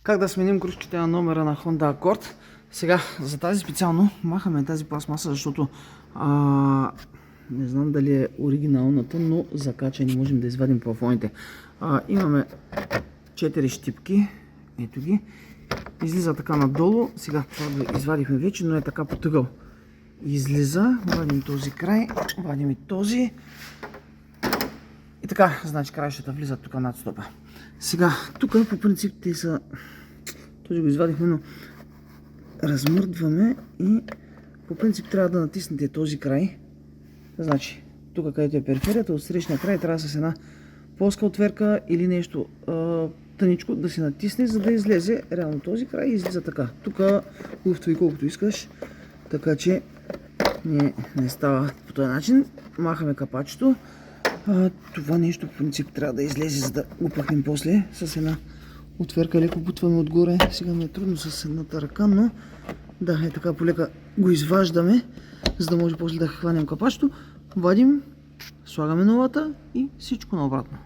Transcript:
Как да сменим кружките на номера на Honda Accord. Сега, за тази специално махаме тази пластмаса, защото не знам дали е оригиналната, но закача не можем да извадим плафоните. Имаме 4 щипки, ето ги, излиза така надолу. Сега това го извадихме вече, но е така потъгъл. Излиза, вадим този край, вадим и този. И така, значи краищата влизат тук над стопа. Сега, тук по принцип те са... Този го извадихме, но размърдваме и по принцип трябва да натиснете този край. Значи, тук където е периферията, от срещния край трябва с една плоска отверка или нещо тъничко да се натисне, за да излезе реално този край и излиза така. Тук хубавото и колкото искаш, така че не става по този начин. Махаме капачето. Това нещо по принцип трябва да излезе, за да го пъхнем после с една отверка. Леко бутваме отгоре. Сега ми е трудно с едната ръка, но да, е така полека го изваждаме, за да може после да хванем капачето. Вадим, слагаме новата и всичко наобратно.